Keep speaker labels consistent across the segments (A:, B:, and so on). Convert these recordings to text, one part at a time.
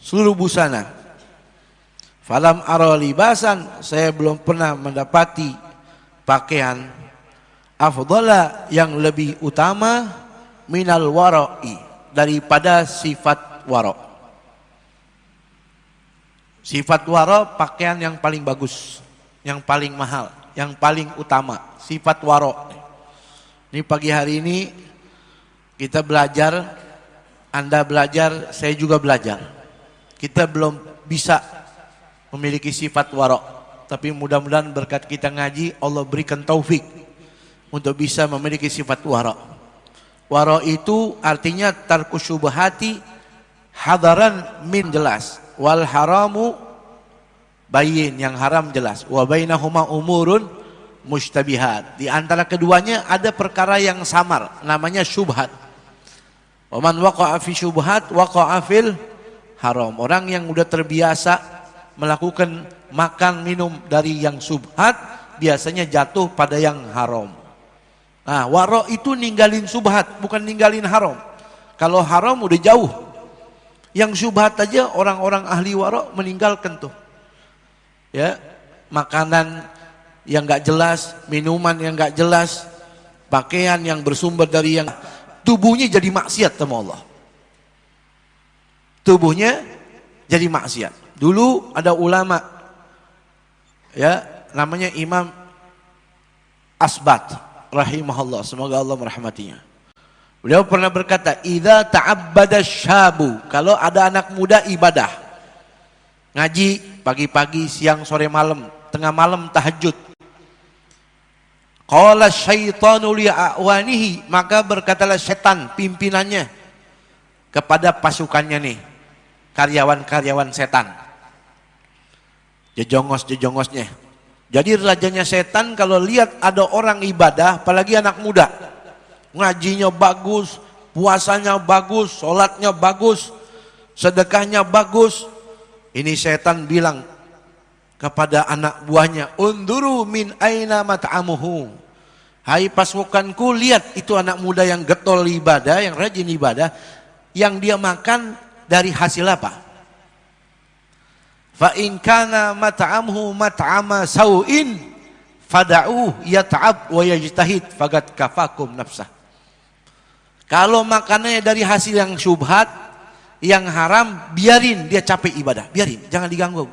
A: seluruh busana. Falam ara libasan, saya belum pernah mendapati pakaian afdhala yang lebih utama minal wara'i, daripada sifat wara'. Sifat wara' pakaian yang paling bagus, yang paling mahal, yang paling utama, sifat wara'. Ini pagi hari ini kita belajar, Anda belajar, saya juga belajar. Kita belum bisa memiliki sifat wara', tapi mudah-mudahan berkat kita ngaji Allah berikan taufik untuk bisa memiliki sifat wara'. Wara' itu artinya tarku syubhati hadaran min, jelas, wal haramu bayin, yang haram jelas, wa bainahuma umurun mustabihat, di antara keduanya ada perkara yang samar, namanya syubhat. Wa man waqa'a fi syubhat waqa'a fil haram. Orang yang udah terbiasa melakukan makan minum dari yang syubhat biasanya jatuh pada yang haram. Nah, wara' itu ninggalin syubhat, bukan ninggalin haram. Kalau haram udah jauh. Yang syubhat aja orang-orang ahli wara' meninggalkan tuh. Ya, makanan yang enggak jelas, minuman yang enggak jelas, pakaian yang bersumber dari yang tubuhnya jadi maksiat sama Allah. Tubuhnya jadi maksiat. Dulu ada ulama, ya, namanya Imam Asbat rahimahullah, semoga Allah merahmatinya. Beliau pernah berkata, idza ta'abbada syabu, kalau ada anak muda ibadah, ngaji pagi-pagi, siang, sore, malam, tengah malam tahajud. Qala syaitanu li'awanihi, maka berkatalah setan pimpinannya kepada pasukannya nih, karyawan-karyawan setan, jejongos-jejongosnya. Jadi rajanya setan kalau lihat ada orang ibadah, apalagi anak muda, ngajinya bagus, puasanya bagus, sholatnya bagus, sedekahnya bagus, ini setan bilang kepada anak buahnya, unduru min aina mat'amuhu. Hai pasukanku, lihat itu anak muda yang getol ibadah, yang rajin ibadah, yang dia makan dari hasil apa? Fa in kana mat'amuhu mat'ama sau'in fada'uhu yata'ab wa yajtahid faqad kafakum nafsah. Kalau makanannya dari hasil yang syubhat, yang haram, biarin dia capek ibadah, biarin, jangan diganggu.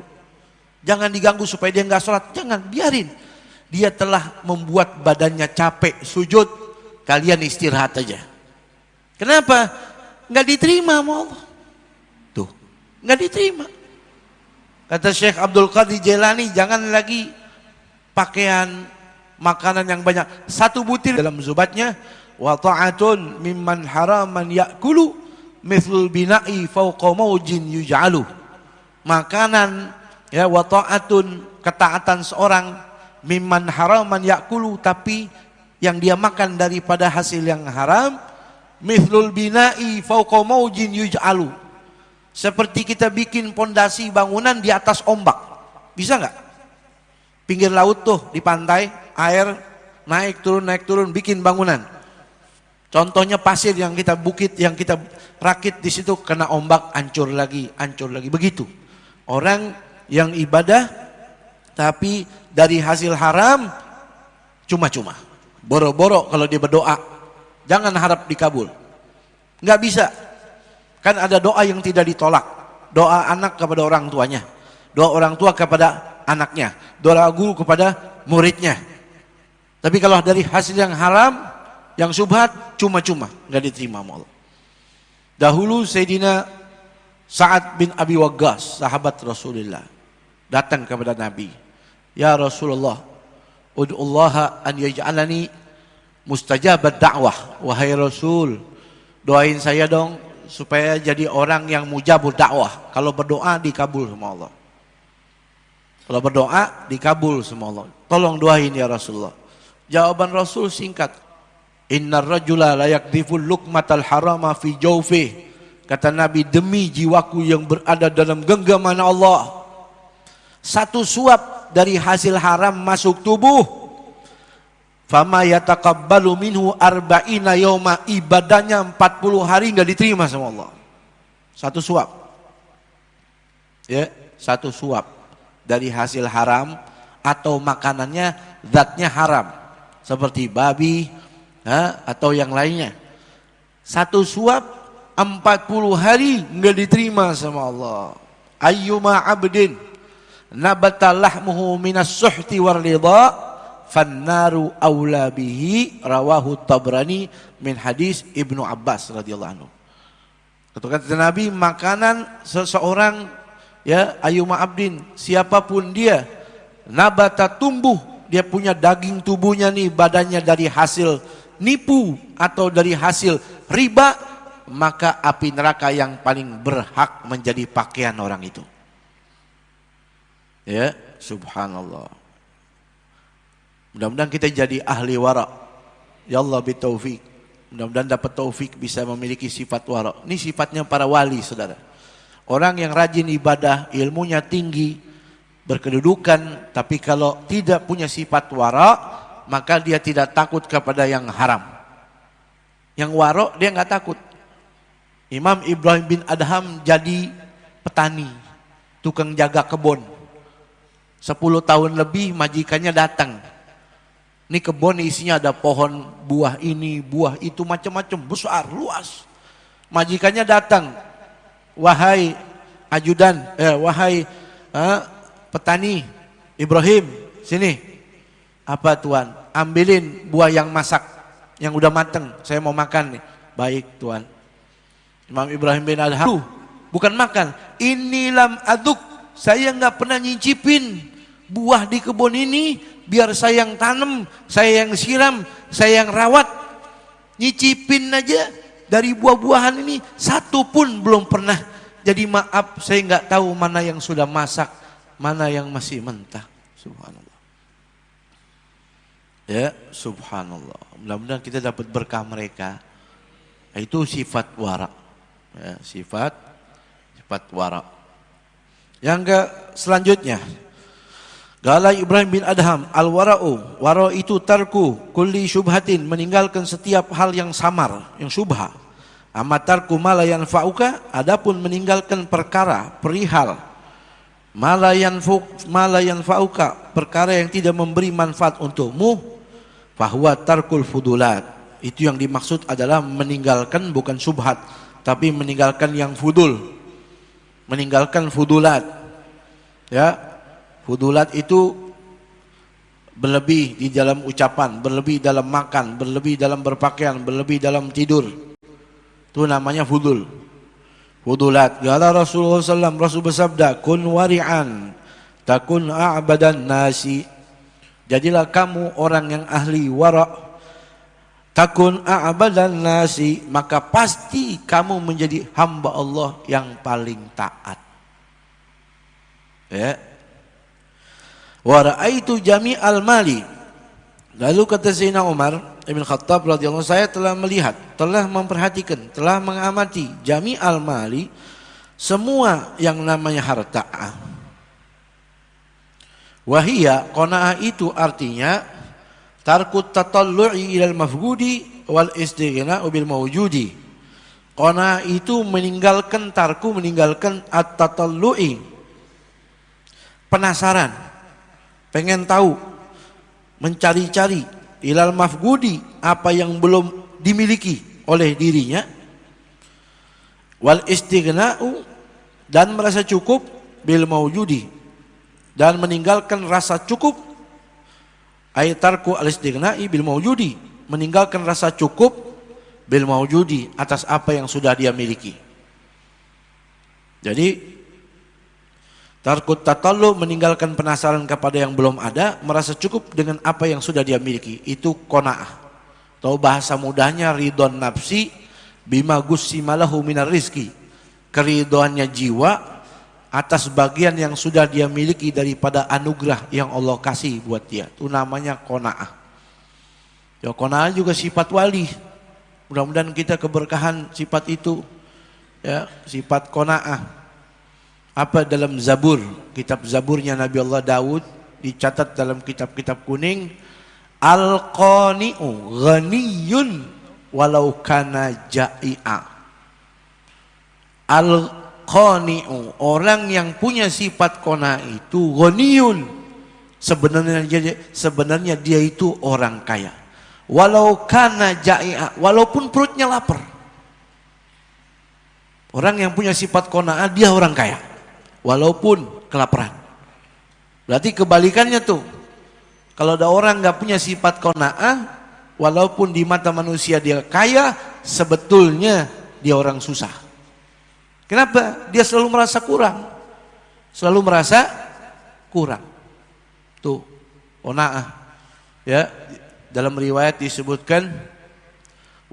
A: Jangan diganggu supaya dia enggak sholat, jangan, biarin. Dia telah membuat badannya capek sujud, kalian istirahat aja. Kenapa? Enggak diterima sama Allah. Tuh, enggak diterima. Kata Syekh Abdul Qadir Jailani, jangan lagi pakaian, makanan yang banyak. Satu butir dalam zubatnya, wa ta'atun mimman haraman ya'kulu mithlul bina'i fawqa maujin yuj'alu. Makanan, ya, wa ta'atun, ketaatan seorang, mimman haraman ya'kulu, tapi yang dia makan daripada hasil yang haram, mithlul bina'i fawqa maujin yuj'alu, seperti kita bikin pondasi bangunan di atas ombak. Bisa nggak? Pinggir laut tuh, di pantai, air naik turun, bikin bangunan. Contohnya pasir yang kita bukit, yang kita rakit di situ, kena ombak, hancur lagi. Begitu. Orang yang ibadah tapi dari hasil haram cuma-cuma. Boro-boro kalau dia berdoa, jangan harap dikabul. Nggak bisa. Kan ada doa yang tidak ditolak. Doa anak kepada orang tuanya, doa orang tua kepada anaknya, doa guru kepada muridnya. Tapi kalau dari hasil yang haram, yang syubhat, cuma-cuma, nggak diterima sama Allah. Dahulu Sayyidina Sa'ad bin Abi Waqqas, sahabat Rasulullah, datang kepada Nabi, ya Rasulullah, ud'ullaha an yaj'alani mustajabat da'wah. Wahai Rasul, doain saya dong supaya jadi orang yang mujabur dakwah. Kalau berdoa dikabul sama Allah. Kalau berdoa dikabul sama Allah. Tolong doain ya Rasulullah. Jawaban Rasul singkat. Innar rajula la yakdiful luqmatal harama fi jawfih. Kata Nabi, demi jiwaku yang berada dalam genggaman Allah, satu suap dari hasil haram masuk tubuh, fama yataqabbalu minhu arba'ina yawma, ibadahnya 40 hari enggak diterima sama Allah. Satu suap. Ya, satu suap dari hasil haram atau makanannya zatnya haram seperti babi atau yang lainnya. Satu suap 40 hari enggak diterima sama Allah. Ayyuma abdin nabata lahmuhu minas suhti war ridha fannaru aula bihi, rawahu Tabrani min hadis Ibnu Abbas radhiyallahu anhu. Kata Nabi, makanan seseorang, ya, ayyuma abdin, siapapun dia, nabata tumbuh, dia punya daging tubuhnya nih, badannya dari hasil nipu atau dari hasil riba, maka api neraka yang paling berhak menjadi pakaian orang itu. Ya, subhanallah. Mudah-mudahan kita jadi ahli wara. Ya Allah bitaufik. Mudah-mudahan dapat taufik bisa memiliki sifat wara. Ini sifatnya para wali, saudara. Orang yang rajin ibadah, ilmunya tinggi, berkedudukan, tapi kalau tidak punya sifat wara, maka dia tidak takut kepada yang haram. Yang wara dia nggak takut. Imam Ibrahim bin Adham jadi petani, tukang jaga kebun. 10 tahun lebih majikannya datang. Ini kebun isinya ada pohon buah ini, buah itu, macam-macam, besar, luas. Majikannya datang, wahai ajudan, wahai petani Ibrahim, sini. Apa tuan? Ambilin buah yang masak, yang udah mateng, saya mau makan nih. Baik tuan. Imam Ibrahim bin Adham, bukan makan, ini lam aduk, saya nggak pernah nyicipin buah di kebun ini. Biar saya yang tanam, saya yang siram, saya yang rawat. Nyicipin aja dari buah-buahan ini, satu pun belum pernah. Jadi maaf, saya nggak tahu mana yang sudah masak, mana yang masih mentah. Subhanallah. Ya, subhanallah. Mudah-mudahan kita dapat berkah mereka. Itu sifat wara. Ya, sifat wara. Yang selanjutnya, Gala Ibrahim bin Adham, al-wara'u, wara itu tarku kulli syubhatin, meninggalkan setiap hal yang samar, yang syubha. Amma tarku ma la yanfa'uka, adapun meninggalkan perkara, perihal ma la yanfa'uka, perkara yang tidak memberi manfaat untukmu, fahuwa tarkul fudulat. Itu yang dimaksud adalah meninggalkan bukan syubhat, tapi meninggalkan yang fudul. Meninggalkan fudulat. Ya. Fudulat itu berlebih di dalam ucapan, berlebih dalam makan, berlebih dalam berpakaian, berlebih dalam tidur. Itu namanya fudul. Fudulat. Qala Rasulullah SAW, Rasul bersabda, kun wari'an takun a'badan nasi. Jadilah kamu orang yang ahli wara', takun a'badan nasi, maka pasti kamu menjadi hamba Allah yang paling taat. Ya. Wa ra'aitu jami'al mali. Lalu kata Sayyidina Umar Ibn Khattab radhiyallahu anhu, saya telah melihat, telah memperhatikan, telah mengamati jami'al mali, semua yang namanya harta. Wahia, qanaah itu artinya tarkut tatallu'i ilal mafgudi wal istighna'u bil mawjudi. Qanaah itu meninggalkan tarku, meninggalkan at-tatallu'i, penasaran, pengen tahu, mencari-cari, ilal mafgudi, apa yang belum dimiliki oleh dirinya, wal istighna'u, dan merasa cukup, bil mawjudi, dan meninggalkan rasa cukup, ayatarku al istighna'i bil mawjudi, meninggalkan rasa cukup bil mawjudi, atas apa yang sudah dia miliki. Jadi tarkut tatallu, meninggalkan penasaran kepada yang belum ada, merasa cukup dengan apa yang sudah dia miliki. Itu qanaah. Atau bahasa mudahnya ridon nafsi bima gussimalahu minar rizki. Keridhoannya jiwa atas bagian yang sudah dia miliki daripada anugerah yang Allah kasih buat dia. Itu namanya qanaah. Ya, qanaah juga sifat wali. Mudah-mudahan kita keberkahan sifat itu. Ya, sifat qanaah. Apa dalam Zabur, kitab Zaburnya Nabi Allah Daud, dicatat dalam kitab-kitab kuning, al-qani'u ghaniyun walau kana ja'i'a. qani'u, orang yang punya sifat qana itu ghaniyun, sebenarnya dia itu orang kaya. Walau kana ja'i'a, walaupun perutnya lapar. Orang yang punya sifat qanaah dia orang kaya walaupun kelaparan. Berarti kebalikannya tuh. Kalau ada orang nggak punya sifat qanaah, walaupun di mata manusia dia kaya, sebetulnya dia orang susah. Kenapa? Dia selalu merasa kurang. Selalu merasa kurang. Tuh, qanaah. Ya, dalam riwayat disebutkan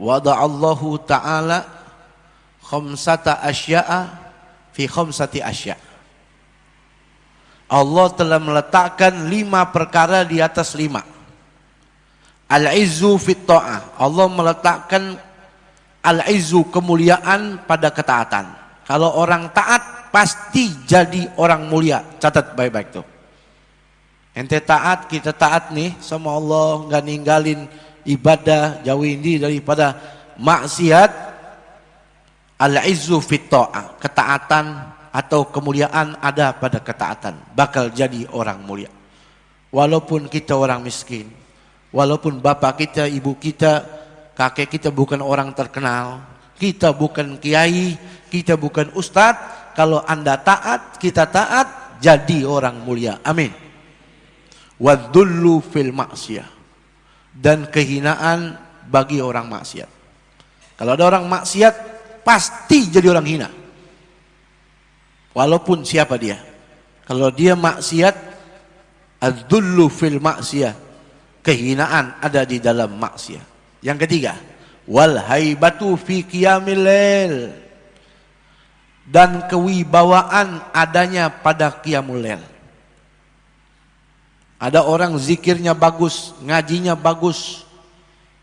A: wada'allahu ta'ala khamsata asya'a fi khamsati asya'. Allah telah meletakkan 5 perkara di atas 5. Al-izzu fit ta'ah. Allah meletakkan al-izzu, kemuliaan pada ketaatan. Kalau orang taat pasti jadi orang mulia. Catat baik-baik tuh. Ente taat, kita taat nih sama Allah, nggak ninggalin ibadah, jauhin diri daripada maksiat. Al-izzu fit ta'ah, ketaatan atau kemuliaan ada pada ketaatan, bakal jadi orang mulia. Walaupun kita orang miskin, walaupun bapak kita, ibu kita, kakek kita bukan orang terkenal, kita bukan kiai, kita bukan ustadz, kalau Anda taat, kita taat, jadi orang mulia. Amin. Wadullu fil maksiyah, dan kehinaan bagi orang maksiat. Kalau ada orang maksiat pasti jadi orang hina, walaupun siapa dia. Kalau dia maksiat, adzullu fil maksiyah, kehinaan ada di dalam maksiat. Yang ketiga, wal haibatu fi qiyamil lail, dan kewibawaan adanya pada qiyamul lail. Ada orang zikirnya bagus, ngajinya bagus,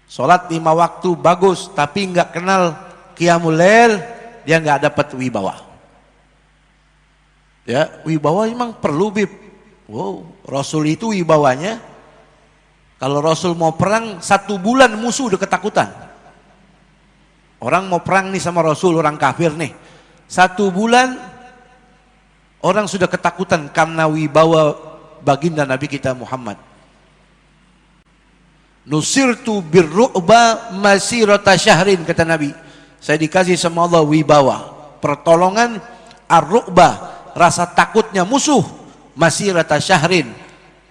A: sholat 5 waktu bagus, tapi nggak kenal qiyamul lail, dia nggak dapat wibawa. Ya, wibawa memang perlu, Bib. Wow, Rasul itu wibawanya, kalau Rasul mau perang 1 bulan musuh udah ketakutan. Orang mau perang nih sama Rasul, orang kafir nih, 1 bulan orang sudah ketakutan karena wibawa baginda Nabi kita Muhammad. Nusirtu birru'ba masirata syahrin, kata Nabi. Saya dikasih sama Allah wibawa, pertolongan, ar-ru'ba, rasa takutnya musuh, masirata syahrin,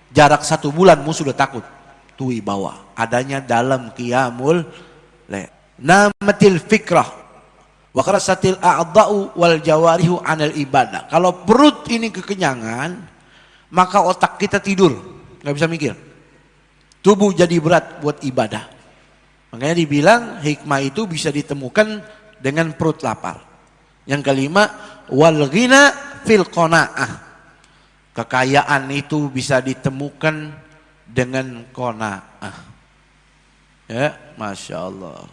A: jarak 1 bulan musuh udah takut. Itu wibawa, adanya dalam qiyamul lail. Namatil fikrah wa qarasatil a'dha'u wal jawarihu anil ibadah. Kalau perut ini kekenyangan, maka otak kita tidur, nggak bisa mikir. Tubuh jadi berat buat ibadah. Makanya dibilang hikmah itu bisa ditemukan dengan perut lapar. Yang kelima, wal ghina fil qanaah. Kekayaan itu bisa ditemukan dengan qanaah. Ya, Masya Allah.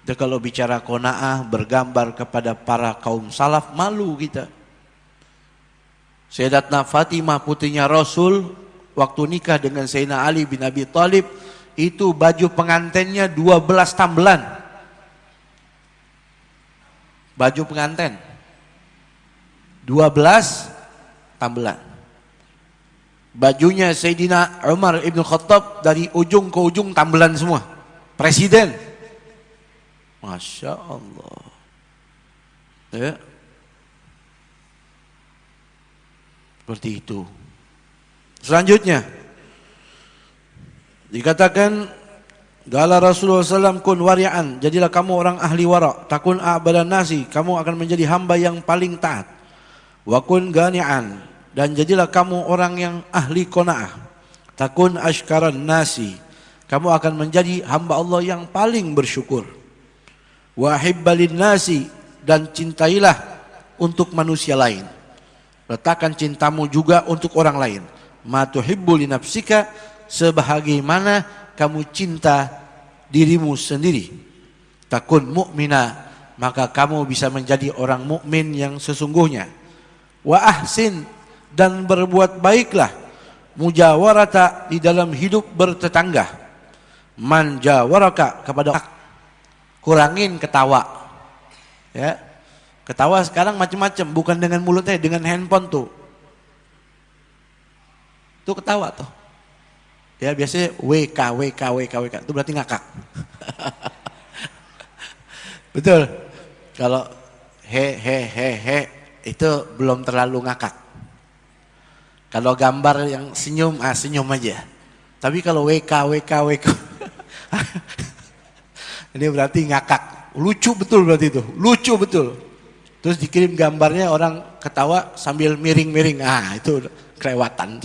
A: Jadi kalau bicara qanaah bergambar kepada para kaum salaf, malu kita. Sayyidatna Fatimah putrinya Rasul waktu nikah dengan Sayyidina Ali bin Abi Thalib, itu baju pengantennya 12 tambelan. Baju penganten 12 tambelan. Bajunya Sayyidina Umar ibn Khattab dari ujung ke ujung tambelan semua. Presiden. Masya Allah. Ya. Seperti itu. Selanjutnya dikatakan, Gala Rasulullah SAW, kun wari'an, jadilah kamu orang ahli wara', takun a'badan nasi, kamu akan menjadi hamba yang paling taat. Wa kun gani'an, dan jadilah kamu orang yang ahli qanaah, takun ashkaran nasi, kamu akan menjadi hamba Allah yang paling bersyukur. Wa hibbalin nasi, dan cintailah untuk manusia lain. Letakkan cintamu juga untuk orang lain. Ma tuhibbu li nafsika, sebagaimana kamu cinta dirimu sendiri. Takun mu'mina, maka kamu bisa menjadi orang mukmin yang sesungguhnya. Wa ahsin, dan berbuat baiklah. Mujawarata, di dalam hidup bertetangga. Man jawaraka, kepada kurangin ketawa. Ya. Ketawa sekarang macam-macam, bukan dengan mulutnya, dengan handphone tuh. Tuh ketawa tuh. Ya biasanya WK, WK, WK, WK, itu berarti ngakak. Betul. Kalau he, itu belum terlalu ngakak. Kalau gambar yang senyum, senyum aja. Tapi kalau WK, WK, WK, ini berarti ngakak. Lucu betul berarti itu, lucu betul. Terus dikirim gambarnya orang ketawa sambil miring-miring, itu kelewatan.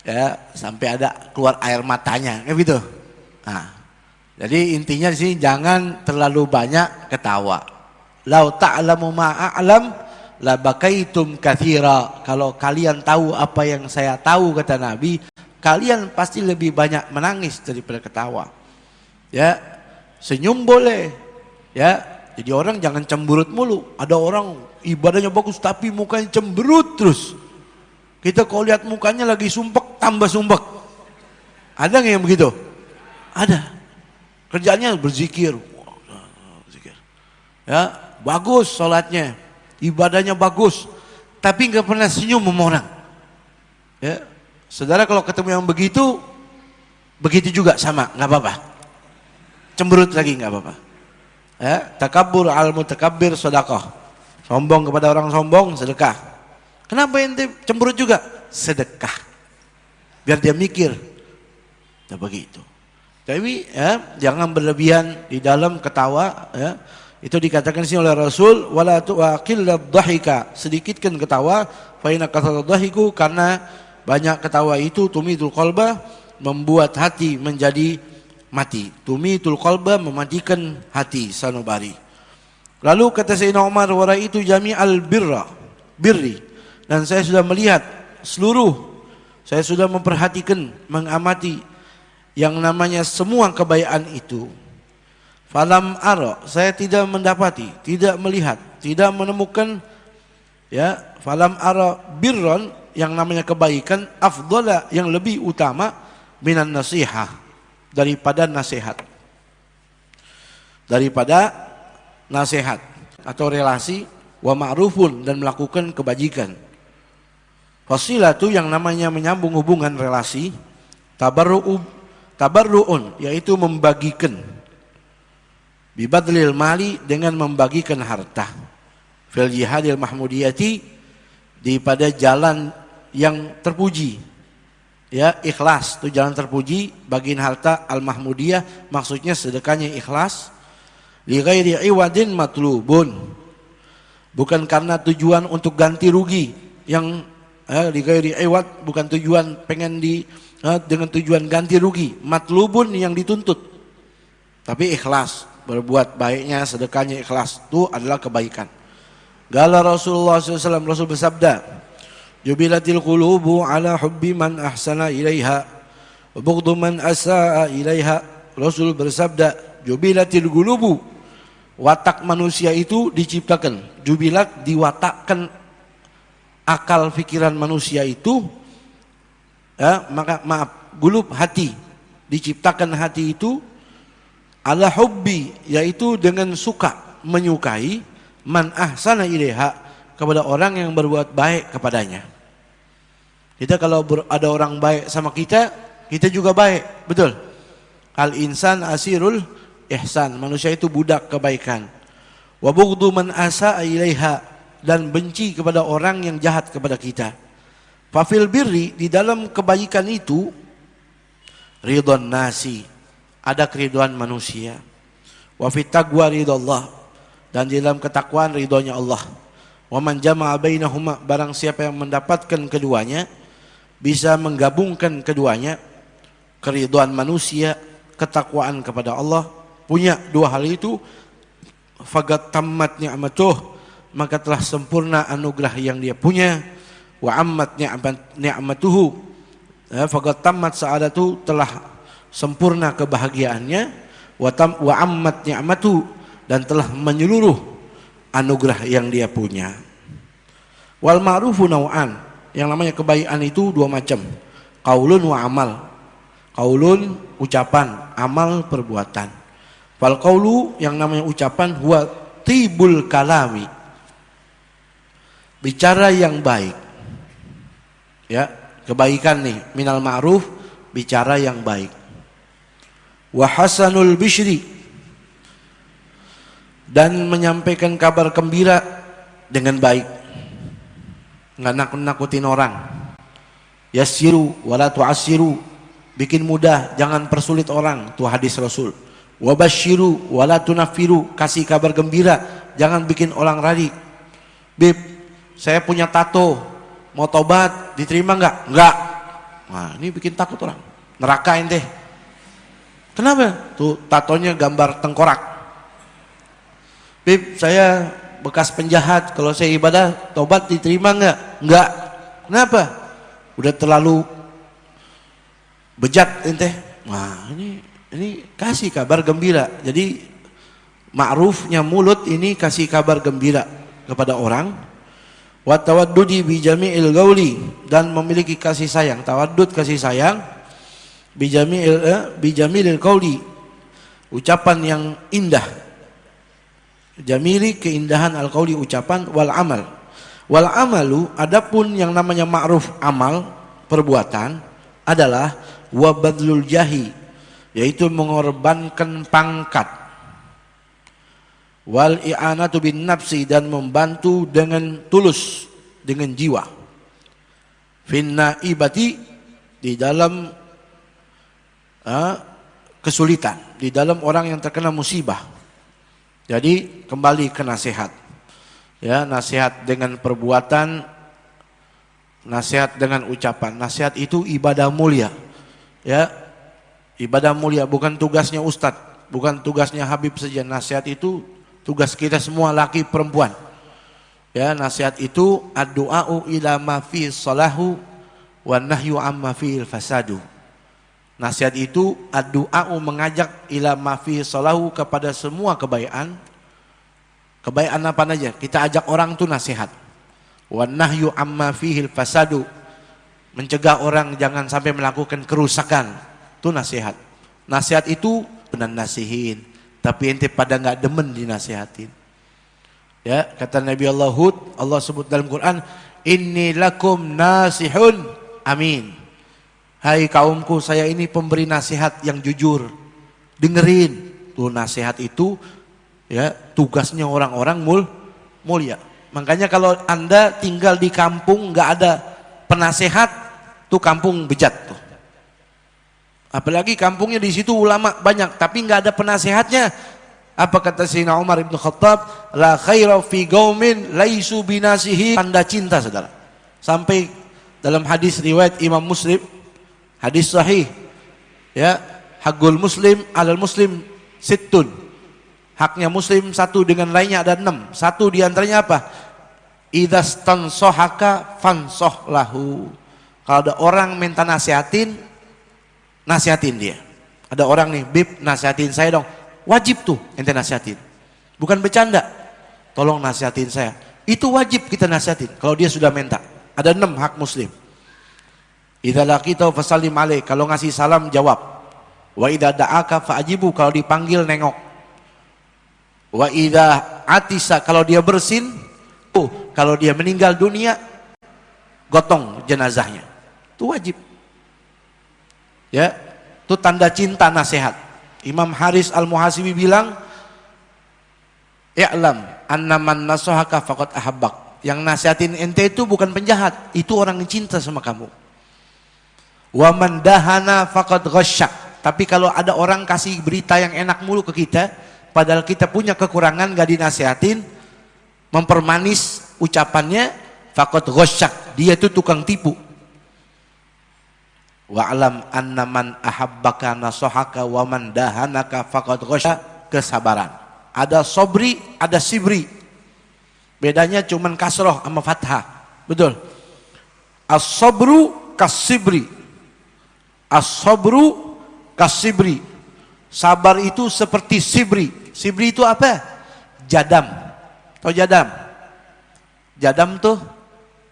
A: Ya, sampai ada keluar air matanya, kayak gitu. Nah, jadi intinya di sini jangan terlalu banyak ketawa. Lau ta'lamu ma a'lam la bakaitum katsira. Kalau kalian tahu apa yang saya tahu, kata Nabi, kalian pasti lebih banyak menangis daripada ketawa. Ya, senyum boleh. Ya, jadi orang jangan cemberut mulu. Ada orang ibadahnya bagus tapi mukanya cemberut terus. Kita kalau lihat mukanya lagi sumpek, tambah sumpek. Ada nggak yang begitu? Ada. Kerjanya berzikir. Ya, bagus sholatnya, ibadahnya bagus, tapi nggak pernah senyum sama orang. Ya, saudara kalau ketemu yang begitu, begitu juga sama, nggak apa-apa. Cemberut lagi nggak apa-apa. Ya, takabur al mutakabbir sedekah. Sombong kepada orang sombong sedekah. Kenapa ente cemberut juga? Sedekah. Biar dia mikir. Nah begitu. Tapi ya, jangan berlebihan di dalam ketawa. Ya. Itu dikatakan sini oleh Rasul, wala tu'aqillad dhahika. Sedikitkan ketawa, fa inna katharat dhahiku, karena banyak ketawa itu tumidul qalba, membuat hati menjadi mati. Tumitul qalba, mematikan hati, sanubari. Lalu kata Sayyidina Umar, wa raitu jami'al birri, dan saya sudah melihat saya sudah memperhatikan, mengamati yang namanya semua kebaikan itu. Falam ara, saya tidak mendapati, tidak melihat, tidak menemukan, ya, falam ara birron, yang namanya kebaikan, afdhala, yang lebih utama, minan nasihah, daripada nasihat. Daripada nasihat atau relasi, wa ma'rufun, dan melakukan kebajikan. Fasilatu, yang namanya menyambung hubungan relasi, tabarru'un, yaitu membagikan, bibadlil mali, dengan membagikan harta, fil jihadil mahmudiyati, di pada jalan yang terpuji. Ya, ikhlas itu jalan terpuji, bagian harta al-mahmudiyah, maksudnya sedekahnya ikhlas. Li ghairi iwadin matlubun, bukan karena tujuan untuk ganti rugi, yang li ghairi iwad, bukan tujuan pengen dengan tujuan ganti rugi, matlubun, yang dituntut, tapi ikhlas, berbuat baiknya, sedekahnya ikhlas, itu adalah kebaikan. Gala Rasulullah SAW, Rasul bersabda, jubilatil qulubu ala hubbi man ahsana ilaiha wa bughdu man asaa ilaiha. Rasul bersabda, jubilatil qulubu, watak manusia itu diciptakan. Jubilat, diwatakkan akal pikiran manusia itu, ya, maka gulub, hati, diciptakan hati itu ala hubbi, yaitu dengan suka, menyukai, man ahsana ilaiha, kepada orang yang berbuat baik kepadanya. Kita kalau ada orang baik sama kita, kita juga baik, betul. Al insan asirul ihsan, manusia itu budak kebaikan. Wa bughdu man asaa ilaiha, dan benci kepada orang yang jahat kepada kita. Fa fil birri, di dalam kebaikan itu, ridwan nasi, ada keriduan manusia. Wa fit taqwa ridallah, dan di dalam ketakwaan ridhonya Allah. Wa man jama'a bainahuma, barang siapa yang mendapatkan keduanya, bisa menggabungkan keduanya, keridhaan manusia, ketakwaan kepada Allah, punya dua hal itu, fagat tammat ni'matuh, maka telah sempurna anugerah yang dia punya. Wa ammat ni'matuhu, fagat tammat sa'adatu, telah sempurna kebahagiaannya. Wa ammat ni'matuhu, dan telah menyeluruh anugerah yang dia punya. Wal ma'rufu naw'an, yang namanya kebaikan itu dua macam, qaulun wa amal. Qaulun, ucapan, amal, perbuatan. Fal qaulu, yang namanya ucapan, huwa tibul kalami, bicara yang baik. Ya, kebaikan nih, minal ma'ruf, bicara yang baik. Wa hasanul bishri, dan menyampaikan kabar gembira dengan baik, nggak nakut-nakutin orang. Yassiru wala tu'assiru, bikin mudah, jangan persulit orang, itu hadis Rasul. Wabashiru wala tunaffiru, kasih kabar gembira, jangan bikin orang ragu. Bib, saya punya tato, mau tobat, diterima nggak? Nggak. Nah, ini bikin takut orang. Neraka ente. Kenapa? Tuh tatonya gambar tengkorak. Bib, saya bekas penjahat, kalau saya ibadah tobat diterima nggak? Nggak. Kenapa? Udah terlalu bejat ente. Nah, ini kasih kabar gembira. Jadi ma'rufnya mulut ini kasih kabar gembira kepada orang. Wa tawaddudi bi jami'il gauli, dan memiliki kasih sayang. Tawaddud kasih sayang, bi jamilil qauli, ucapan yang indah. Jamili keindahan al-qauli ucapan, wal amal. Wal amalu, adapun yang namanya ma'ruf amal perbuatan adalah wa badlul jahi, yaitu mengorbankan pangkat, wal i'anatu bin nafsi, dan membantu dengan tulus, dengan jiwa, finna ibati, di dalam kesulitan, di dalam orang yang terkena musibah. Jadi kembali ke nasihat, ya, nasihat dengan perbuatan, nasihat dengan ucapan. Nasihat itu ibadah mulia, ya. Ibadah mulia, bukan tugasnya ustadz, bukan tugasnya Habib saja. Nasihat itu tugas kita semua, laki perempuan. Ya, nasihat itu ad-du'a'u ila ma fi salahu wa nahyu amma fi fasadu. Nasihat itu ad-du'a'u, mengajak ila ma fi salahu, kepada semua kebaikan. Kebaikan apa aja? Kita ajak orang itu nasihat. Wa nahyu amma fihi fasadu, mencegah orang jangan sampai melakukan kerusakan. Itu nasihat. Nasihat itu benar nasihin, tapi ente pada nggak demen dinasihatin. Ya, kata Nabi Allah Hud, Allah sebut dalam Quran, inni lakum nasihun amin. Hai kaumku, saya ini pemberi nasihat yang jujur. Dengerin. Tuh nasihat itu, ya, tugasnya orang-orang mulia. Makanya kalau Anda tinggal di kampung nggak ada penasehat, tuh kampung bejat tuh. Apalagi kampungnya di situ ulama banyak, tapi nggak ada penasehatnya. Apa kata Sayyidina Umar ibn Khattab? La khaira fi qaumin laisu binasihi, tanda cinta, saudara. Sampai dalam hadis riwayat Imam Muslim, hadis sahih, ya, hakul muslim alal muslim sittun. Haknya muslim satu dengan lainnya ada 6. Satu diantaranya apa? Idzastansohaka fansoh lahu. Kalau ada orang minta nasihatin, nasihatin dia. Ada orang nih, Bib, nasihatin saya dong. Wajib tuh ente nasihatin, bukan bercanda. Tolong nasihatin saya, itu wajib kita nasihatin kalau dia sudah minta. Ada 6 hak muslim. Idza laqita fasallim alaih, kalau ngasih salam jawab. Wa idza da'aka fa'ajibu, kalau dipanggil nengok. Wa idza atisa, kalau dia bersin. Kalau dia meninggal dunia, gotong jenazahnya. Itu wajib. Ya, itu tanda cinta nasihat. Imam Haris Al-Muhasibi bilang, "I'lam anna man nasahaka faqad ahabbak." Yang nasihatin ente itu bukan penjahat, itu orang yang cinta sama kamu. Wa man dahana faqad ghasyak. Tapi kalau ada orang kasih berita yang enak mulu ke kita, padahal kita punya kekurangan, gak dinasihatin, mempermanis ucapannya, faqad ghasyak, dia itu tukang tipu. Wa'lam anna man ahabbaka nasahaka wa man dahanaka faqad ghasya, kesabaran. Ada sobri, ada sibri. Bedanya cuman kasroh sama fathah. Betul. As-sabru kas-sibri. As-sabru kas-sibri. Sabar itu seperti sibri. Sibri itu apa? Jadam. Tahu jadam? Jadam tuh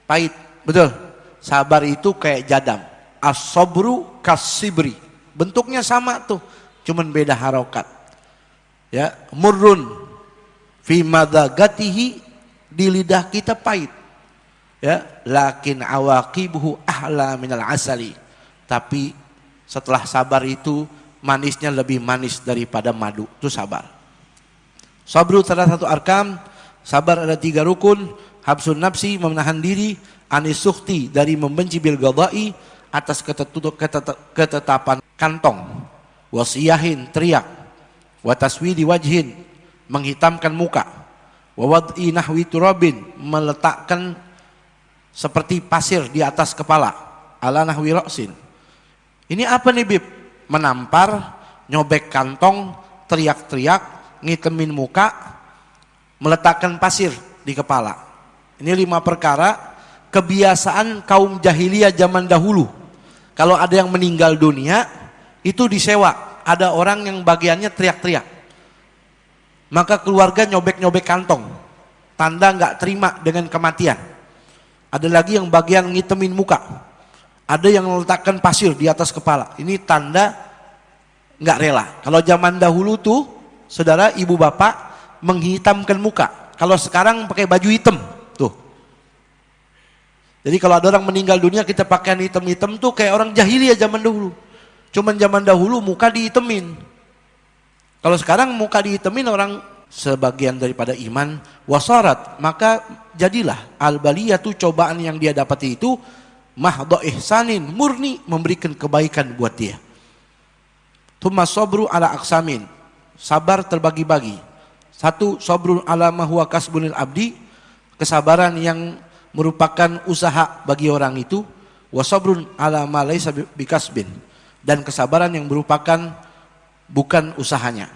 A: pahit. Betul. Sabar itu kayak jadam. As-sabru kas-sibri. Bentuknya sama tuh, cuman beda harokat. Ya, murrun. fi madzagatihi, di lidah kita pahit. Ya, lakin awaqibuhu ahla minal asali. Tapi setelah sabar itu manisnya lebih manis daripada madu. Itu sabar. Sabru salah satu arkam. Sabar ada 3 rukun. Habsun nafsi, menahan diri. Anis sukhti, dari membenci bil ghadai, atas ketetapan kantong. Wasiyahin, teriak. Wataswidi wajhin, menghitamkan muka. Wawad'i nahwi turabin, meletakkan seperti pasir di atas kepala. Ala nahwi ra'sin. Ini apa nih Bib? Menampar, nyobek kantong, teriak-teriak, ngitemin muka, meletakkan pasir di kepala. Ini 5 perkara kebiasaan kaum jahiliyah zaman dahulu. Kalau ada yang meninggal dunia, itu disewa. Ada orang yang bagiannya teriak-teriak. Maka keluarga nyobek-nyobek kantong. Tanda nggak terima dengan kematian. Ada lagi yang bagian ngitemin muka. Ada yang meletakkan pasir di atas kepala. Ini tanda nggak rela. Kalau zaman dahulu tuh, saudara, ibu bapak menghitamkan muka. Kalau sekarang pakai baju hitam, tuh. Jadi kalau ada orang meninggal dunia kita pakaian hitam-hitam tuh kayak orang jahiliyah zaman dahulu. Cuman zaman dahulu muka dihitemin. Kalau sekarang muka dihitemin orang sebagian daripada iman wasarat, maka jadilah al-baliyatu, cobaan yang dia dapati itu mahdha ihsanin, murni memberikan kebaikan buat dia. Tsumma sabru ala aqsamin, sabar terbagi-bagi. 1, sabrun ala ma huwa kasbunil abdi, kesabaran yang merupakan usaha bagi orang itu. Wa sabrun ala ma laisa bikasbin, dan kesabaran yang merupakan bukan usahanya.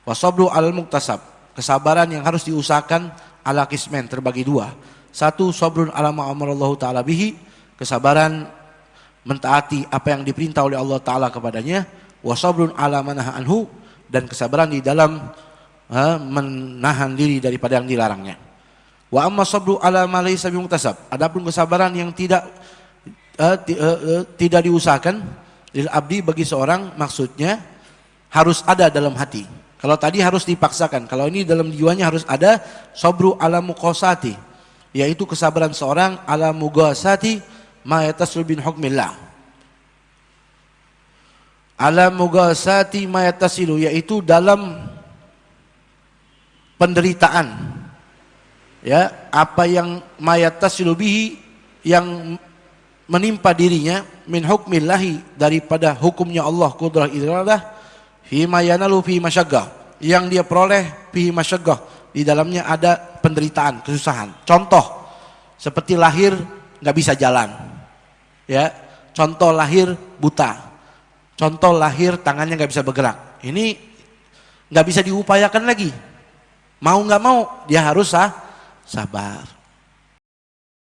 A: Wa sabru alal muktasab, kesabaran yang harus diusahakan ala kismen, terbagi 2. 1, sabrun ala ma amarallahu ta'ala bihi, kesabaran mentaati apa yang diperintah oleh Allah Ta'ala kepadanya. Wa sabrun ala manaha anhu, dan kesabaran di dalam menahan diri daripada yang dilarangnya. Wa amma sabru ala ma laysa bimuktasab, adapun kesabaran yang tidak diusahakan lil abdi, bagi seorang, maksudnya harus ada dalam hati. Kalau tadi harus dipaksakan, kalau ini dalam jiwanya harus ada. Sabru ala muqasati, yaitu kesabaran seorang ala mughasati ma yatasul bin hukmillah. Ala mughasati ma yatasilu, yaitu dalam penderitaan, ya, apa yang ma yatasilu bihi, yang menimpa dirinya, min hukmillahi, daripada hukumnya Allah, qudrah iradah, fi ma yanalu fi masyaggah, yang dia peroleh fi masyaggah, di dalamnya ada penderitaan, kesusahan. Contoh seperti lahir nggak bisa jalan, ya. Contoh lahir buta. Contoh lahir tangannya nggak bisa bergerak. Ini nggak bisa diupayakan lagi. Mau nggak mau dia harus sabar.